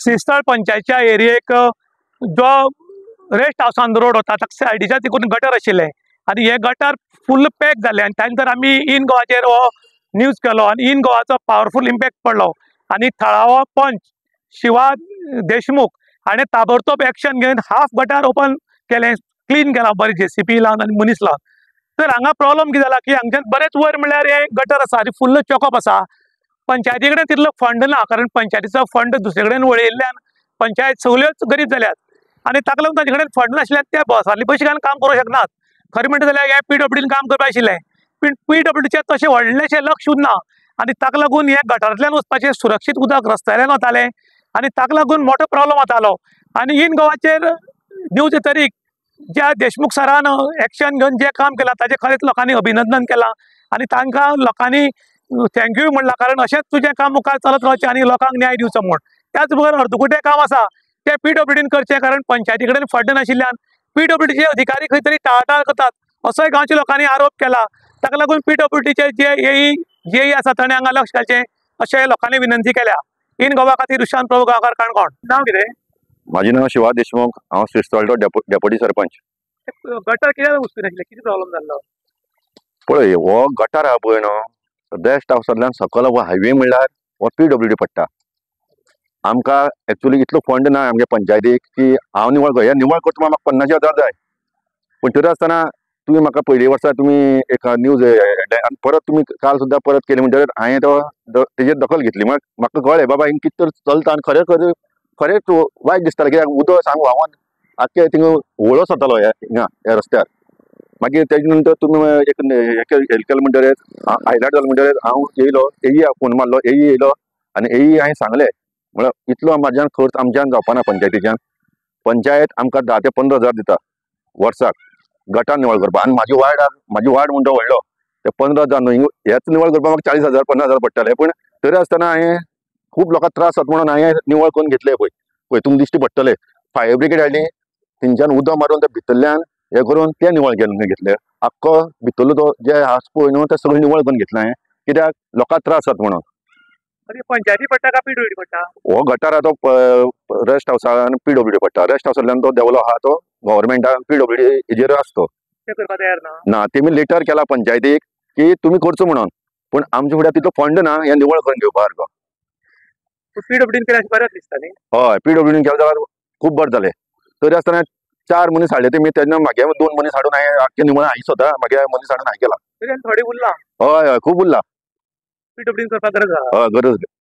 श्रीस्थळ पंचायतच्या एरियेक जो rest हावसान road वता ताका सायडीच्या तिकून गटर आशिल्ले आनी हे गटर फुल्ल पॅक जाल्ले आनी त्यानंतर आमी इन गोवाचेर हो न्यूज केलो आनी इन गोवाचो पावरफुल इम्पॅक्ट पडलो आनी थळावो पंच शिवा देशमुख हाणें ताबडतोब एक्शन घेवन हाफ गटर ओपन केलें, क्लीन केला बरें JCB लावन आनी मनीस लावन. तर हांगा प्रॉब्लम कितें जाला की हांगच्यान बरेच वयर म्हणल्यार हे गटर आसा आनी फुल्ल चॉकअप आसा. पंचायती कडेन तितलो फंड ना, कारण पंचायतीचो फंड दुसरे कडेन वळयल्ल्यान पंचायत सगल्योच गरीब जाल्यात आनी ताका लागून तांचे कडेन फंड नाशिल्ल्यान ते बोसारले पयशे घालून काम करूंक शकनात. खरें म्हणटा जाल्यार हे PWDन काम करपा आशिल्लें, पूण PWDचें तशें व्हडलेशें लक्ष उरना आनी ताका लागून हे गटारांतल्यान वचपाचें सुरक्षीत उदक रस्त्याल्यान वतालें आनी ताका लागून मोठो प्रॉब्लम जातालो. आनी इन गोवाचेर न्यूज येतरीक ज्या देशमुख सरान एक्शन घेवन जे काम केलां ताचें खरेंच लोकांनी अभिनंदन केलां आनी तांकां लोकांनी थँक्यू म्हणलां, कारण अशेंच तुजें काम मुखार चलत रावचें आनी लोकांक न्याय दिवचो म्हूण. त्याच बरोबर अर्दकुटें काम आसा तें PWDन करचें, कारण पंचायती कडेन फंड नाशिल्ल्यान PWDचे अधिकारी खंय तरी टाळटाळ करतात असोय गांवच्या लोकांनी आरोप केला. ताका लागून PWDचे जे जेई आसा ताणें हांगा लक्ष घालचें अशें लोकांनी विनंती केल्या. इन गोवा खातीर रुशांत प्रभू गांवकार, काणकोण. नांव कितें? माझे नाव शिवा देशमुख, हांव श्रीस्थळचो डेप्युटी सरपंच. गटर कित्याक वचूं नाशिल्ले, कितें प्रॉब्लम जाल्लो? पळय, हो गटार आहा पळय न्हू, रेस्ट हावसांतल्यान सकयल हो हायवे म्हणल्यार हो PWD पडटा. आमकां एक्चुअली इतलो फंड ना आमगे पंचायतीक की हांव निवळ कर, हे निवळ करता म्हाका 50,000 जाय. पूण तरी आसतना तुमी म्हाका पयली वर्सा तुमी एक न्यूज आनी परत तुमी काल सुद्दां परत केली म्हणटकीर हांवें तो तेजेर दखल घेतली. म्हाका कळ्ळें बाबा हिंग कितें तर चलता आनी खरेंच वायट दिसतालें, कित्याक उदक सांग व्हांवोन आख्खे थिंग व्हळो जातालो ह्या रस्त्यार. मागीर तेजे नंतर तुमी एक हेल्प केलें म्हणटकीर हायलायट जालें म्हणटकीर हांव येयलो, AE फोन मारलो, AE येयलो आनी AE हांवें सांगलें म्हळ्यार इतलो म्हाज्यान खर्च आमच्यान जावपाना पंचायतीच्यान. पंचायत आमकां 10 ते 15,000 दिता वर्साक गटार निवळ करपाक आनी म्हाजी वार्ड म्हणटा व्हडलो, ते 15,000 न्हू, हेच निवळ करपाक म्हाका 40,000 50,000 पडटाले. पूण तरी आसतना हांवें खूब लोकांक त्रास जाता म्हणून हांवें निवळ करून घेतले. पळय तुमकां दिश्टी पडटले, फायर ब्रिगेड हाडली, तेंच्यान उदक मारून ते भितरल्यान हे करून ते निवळ करून घेतले. आख्खो भितरलो तो जे आसा पळय न्हू ते सगळे निवळ करून घेतले हांवें, कित्याक लोकांक त्रास जाता म्हणून. पंचायती पडटा काय PWD पडटा? हो गटार आहा तो रेस्ट हावसान PWD पडटा. रेस्ट हावसांतल्यान तो डेव्हलप आहा तो गव्हर्मेंटान PWD हेजेर आसता तो. ते करपाक तयार ना. तेमी लेटर केला पंचायतीक की तुमी करचो म्हणून, पूण आमच्या फुड्यान तितलो फंड ना हे निवळ करून घेवपा सारको. PWDन केल्यार बरें दिसता न्ही? हय, PWDन केलें जाल्यार खूब बरें जालें. तरी आसतना 4 मनीस हाडले तेमी, तेन्ना म्हागे 2 मनीस हाडून हांवें आख्खे निवळ हांवें स्वता म्हागे मनीस हाडून हांवें केला. थोडी उरला? हय, खूब उरला. PWDन करपाक गरज आहा. हय, गरज